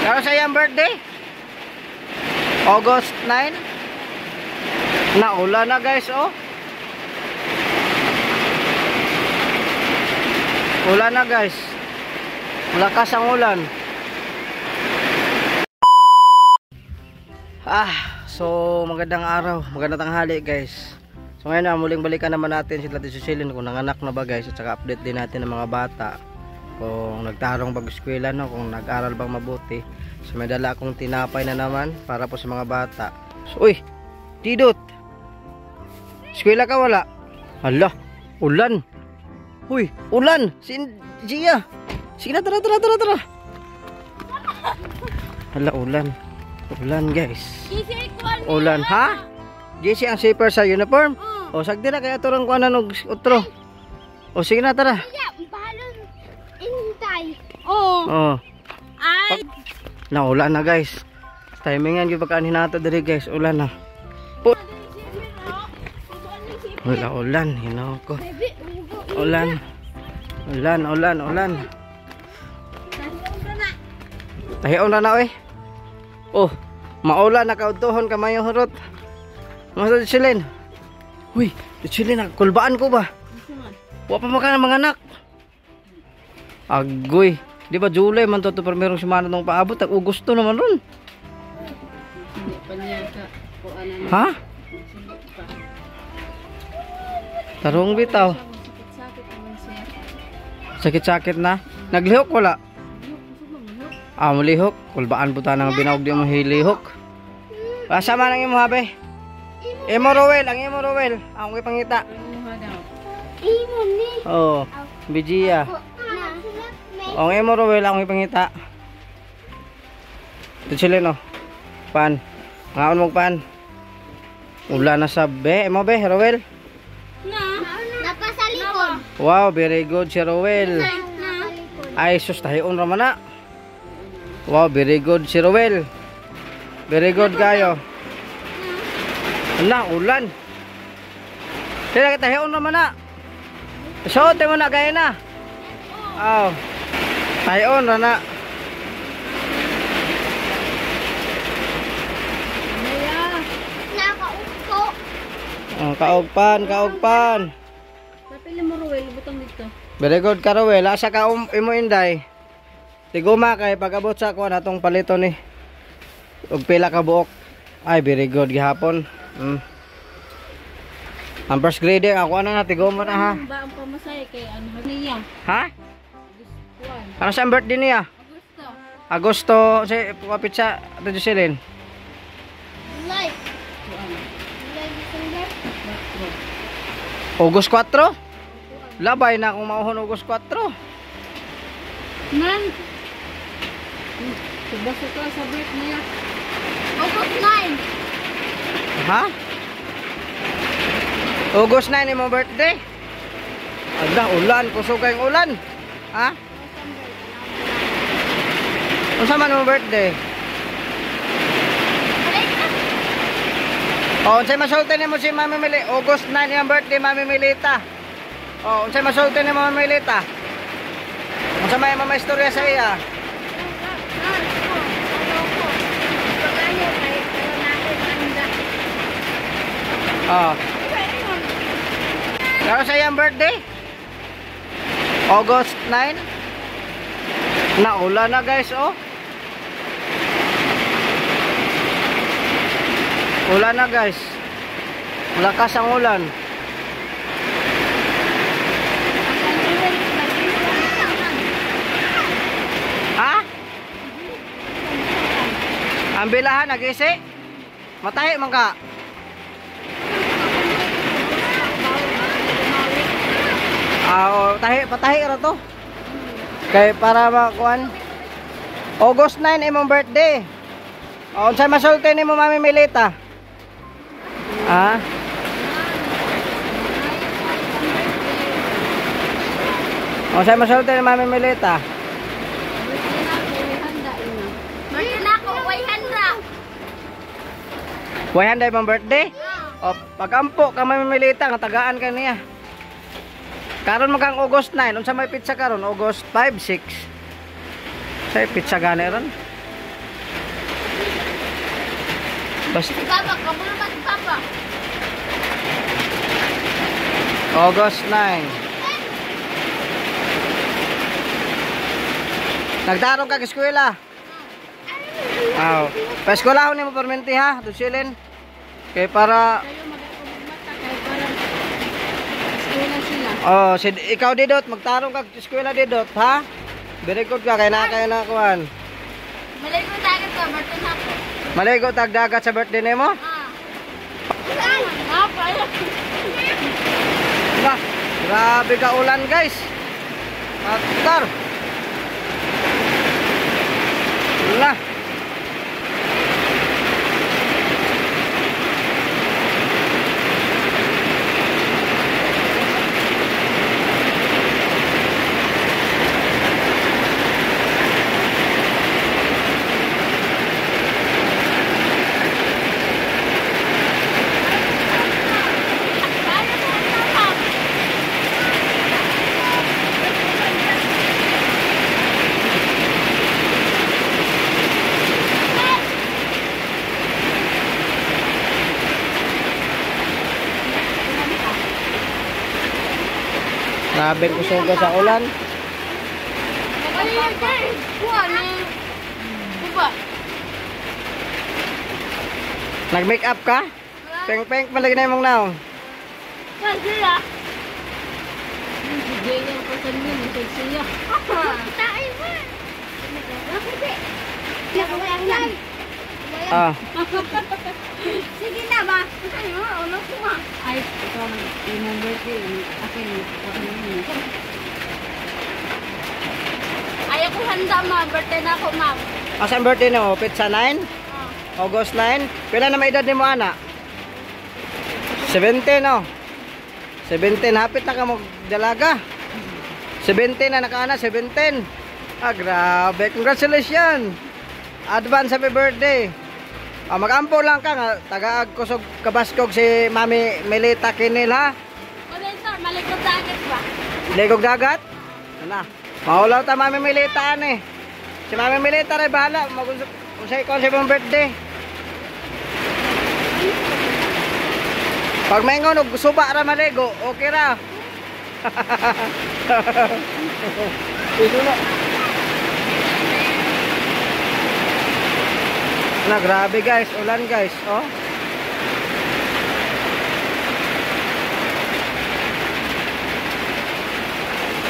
Karo sa iyang birthday? August 9. Naulan na guys, oh. Ulan na guys. Malakas ang ulan. So magandang araw, magandang tanghali guys. So ngayon na muling balikan naman natin sila Tito Cecilin kung nanganak na ba guys, at saka update din natin ng mga bata kung nagtarong bag-eskwela, no, kung nag-aral bang mabuti. So may dala akong tinapay na naman para po sa mga bata. So, uy, Tidot, eskwela ka wala? Hala, ulan. Uy, ulan. Gia. Sige na, tara. Hala, ulan. Ulan guys. Ulan, ha? JC ang safer sa uniform? O, sagdi na kaya turang kuha na ng utro. O, sige na, tara. Oh. Ay. Naulan na guys. Timingan yung pagkaan hinato diri guys. Ulan na. Ulan. Hinaw ko. Ulan. Tahiyaw na na eh. Oh, maulan na kautuhon kamayo hurot. Masa Cecilin? Uy, Cecilin, kulbaan ko ba? Wa pa maka ng mga anak. Agoy, di ba July man to primerong semana nung paabot, Agosto naman ron. Ha? Tarong bitaw. Sakit-sakit na. Naglihok wala? Malihok. Kulbaan puta nang binawag di mo hilihok. Sama nang imo habe. Imo Rowel, ang imo Rowel. Ang pangita. Imo ni. Oh, Bijia. Ang imo Rowel, ang pangita. Ito sila no. Pan. Ngaon mo pan. Ulan na sa be. Imo be, Rowel? Napasalikon. Wow, very good si Rowel. Ay, sus, tahiyon raman na. Wow, very good si Rowel. Very good kayo. Ala, ulan. Sila kita tahiyon raman na. Sote mo na gaya na. Oh. Tahiyon ra na. Kaugpan. Napili mo Rowel, butang dito. Very good ka Rowel. Asa ka imo inday. Tiguma kay pagabot sa kuan atong palito ni. Og pila ka buok. Ay, very good gihapon. Ang first grade ako na tiguma na ha. Ba ang pamasaya kay ano niya? Ha? Ano sa birthday niya? Agosto. Si kapit sa Tito Cecilin. July. August 4? Labay na kung mauhon August 4. Man. Subasa ka sa birthday niya. August 9. Ha? August 9 mo birthday? Ada ulan, kusog kayong ulan. Ha? Unsa man mo birthday? Oh, unsay masulti nimo si Mami Mili? August 9 yung birthday Mami Milita. Oh, unsay masulti nimo Mami Milita? Unsa may mama istorya sa iya? Oh. Karo sa iyang birthday? August 9. Naulan na guys, oh. Ulan na guys. Malakas ang ulan. Ha? Ang bilahan nag-isi? Matahi man ka? Patahi ra to. Kay para makuan. August 9 imong birthday. Unsay masulti nimo Mami Milita? Ah. Unsay masulti ni Mami Milita? Way handa imong birthday? O pagampo ka Mami Milita nga tagaan ka niya. Karon magang August 9, unsa may pizza karon? August 5, 6. Say pizza gani ron. Basta Si Papa, kamulo ba si Papa? August 9. Nagtarong ka eskwela. Aw. Paeskwelahon ni mo permente ha, Dusilin. Kay para Kayo magmata kay parang eskwela sila. oh, ikaw didot magtarong ka eskwela didot ha. Very good ka kay na kuan. Maligo tayo ka, birthday na ako. Maligo tag dagat sa birthday nimo. Apa ya? Lah, grabe ka ulan guys. Aktar. Lah. Grabe kusuga sa ulan. Ano yun guys? Kuha ni... Kuha. Nag-make up ka? Peng-peng palagi na imong naong. Kuha sila. Hindi yan pa sa nyo, masag siya. Tayo ba? Ako di. Nakawayang lang. Ah, Sige na ba? Ano? Ano ko nga? Ay, ikaw yung birthday. Akin, ay, ako handa ma. Birthday na ako, ma'am. asa ang birthday mo? Pizza 9? August 9? Pila na may edad ni mo ana? 17 no? 17, hapit na ka magdalaga. 17 na nakaana, 17. Ah, grabe. Congratulations. Advance happy birthday. Ah, mag-ampo lang ka nga. Tagaag kusog kabaskog si Mami Melita Kinil ha. Ano sir, malikot sa agad ba? Legog dagat? Ano? Mahulaw ta Mami Melita ani. Si Mami Melita rin bahala. Mag-usay ko sa ibang birthday. Pag may ngonog, suba ra maligo. Okay ra. Ito na. Na grabe guys, ulan guys, oh.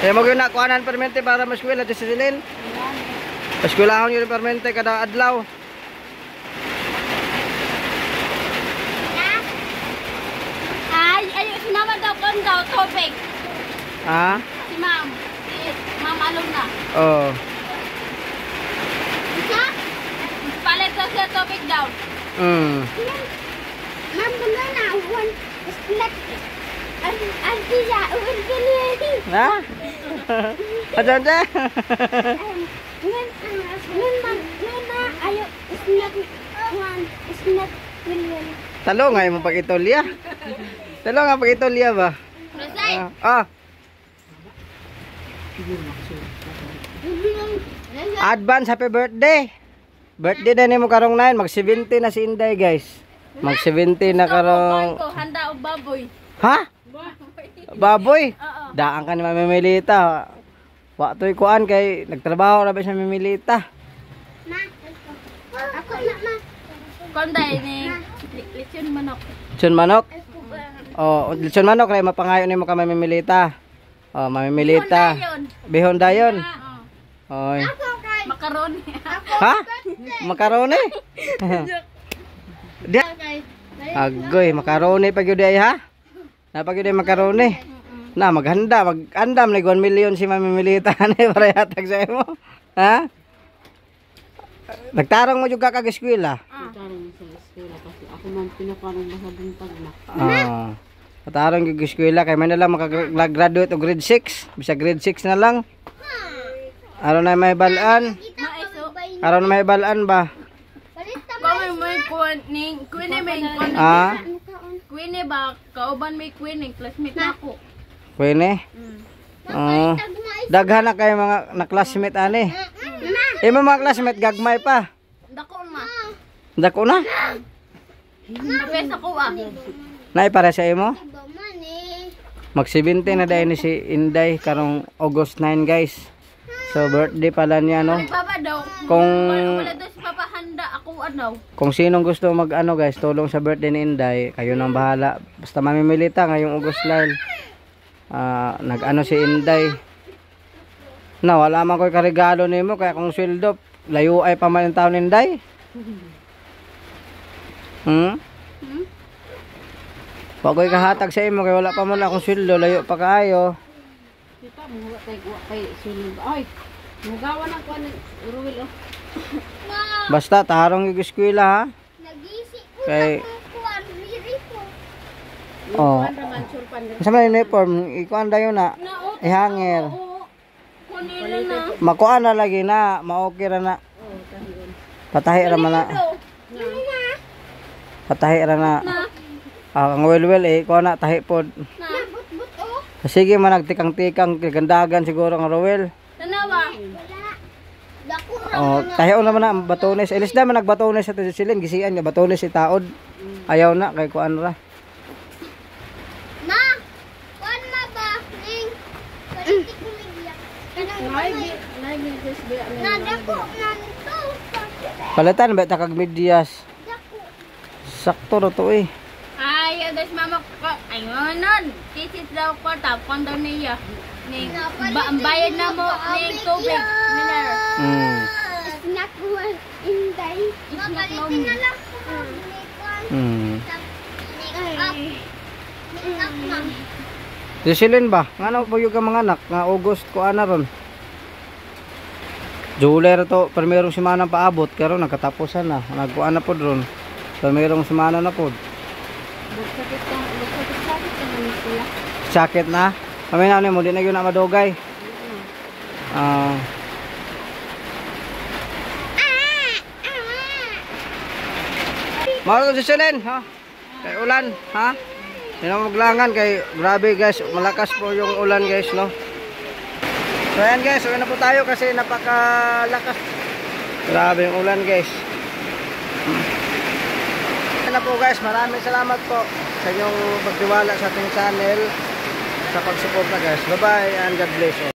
Kaya mo na kuanan permente para maskwela di silin. Paskwelahon yun permente kada adlaw. Ay, si mama daw kon daw topic. Ha? Si ma'am. Si ma'am Alona. Oh. Isa? Palit daw siya topic daw. Ma'am, bunda na. One is not... Artisa, ulit. Ha? Ajan deh. Ayo, is not one, is not million. Talo nga mo pagitolya. Talo nga pagitolya ba? Selesai. Ah. Advance happy birthday. Birthday na nimo karong 9, mag 70 na si Inday guys. Mag 70 na karong. Handa og baboy. Ha? Baboy? Oo. Daan ka ni Mami Melita. Wa toy kuan kay nagtrabaho ra ba siya Mami Melita. Ma. Ako na ma. Konday ni lechon manok. Lechon manok? Oh, lechon manok kay mapangayo nimo ka Mami Melita. Oh, Mami Melita. Bihon dayon. Oy. Macaroni. Ha? Makaroni? Dia. Agoy, makaroni pag yun ay ha? Napag yun ay makaroni. Na, maghanda. Mag-andam na 1 million si Mami Melita. Para yatag sa mo. Ha? Nagtarong mo juga kag-eskwela. Nagtarong sa eskwela kasi ako man pinaparang masabuntag na. Nagtarong kag-eskwela. Kaya may na lang makagraduate o grade 6. Bisa grade 6 na lang. Araw na may balaan. Araw na may balaan ba? Kami may kuwaning, kuwini may kuwaning. Ah? Kuwini ba, kauban may kuwini, classmate na ako. Pwene? Oo. Daghan na kayo mga na-classmate ani. Imo mga classmate gagmay pa. Dako na. Dako na? Mapesa ko ah. Nay para sa imo? Iba man eh. Mag 70 na dahil ni si Inday karong August 9 guys. So birthday pala niya no. Papa daw. Kung Wala daw si Papa handa. Ako daw. kung sinong gusto mag ano guys, tulong sa birthday ni Inday, kayo nang bahala. Basta mamimilita ngayong August 9. Nag-ano si Inday. Na wala man ko'y karigalo nimo kaya kung sweldo layo ay pa man ang taon ni Inday. Wa ko'y kahatag sa imo kay wala pa man akong sweldo, layo pa kaayo. Kita mo kay sulod. Ay. Mugawa na ko ni Ruel oh. Basta tarong yung eskwela ha. Nagisi ko Kay kuan diri ko. oh. Raman surpan. Sa may uniform, ikuan dayo na. Ihanger. Kunila na. Makuan na lagi na, ma-okay ra na. Patahi ra man na. Patahi ra na. Ang well eh, kuan na tahi pod. But oh. Sige man nagtikang-tikang gandagan siguro ang Rowel. Tanawa. Wala. Dako ra. Oh, tahion naman na ang batones. Ilis na man nagbatones sa silin, gisian nga batones si taod. Ayaw na kay kuan ra. Ma. Kuan ma ba? Ning. Kaliti ko ligya. Nadako nanto. Palitan ba ta kag medyas? Dako. Sakto ra to eh. Ay, adas mama ko. Ay, manon. Kisis daw ko. Tapon daw niya. Ang bayad na mo ng tubig. Mineral. Snack mo. Inday. Snack mo. na lang ko. Si Silin ba? Nga po yung mga anak nga August ko ana ron. July ra to, primerong semana paabot karon nagkatapusan na. Nagkuan na pod ron. Primerong semana na pod. Sakit na. Kami na mo di na gyud na madugay. Mao si Silin, ha? Kay ulan, ha? Hindi na maglangan kay grabe guys, malakas po yung ulan guys, no? So ayan guys, uwi na po tayo kasi napakalakas. Grabe yung ulan guys. Ayan na po guys, maraming salamat po sa inyong pagtiwala sa ating channel, sa pagsuporta guys. Bye bye and God bless all.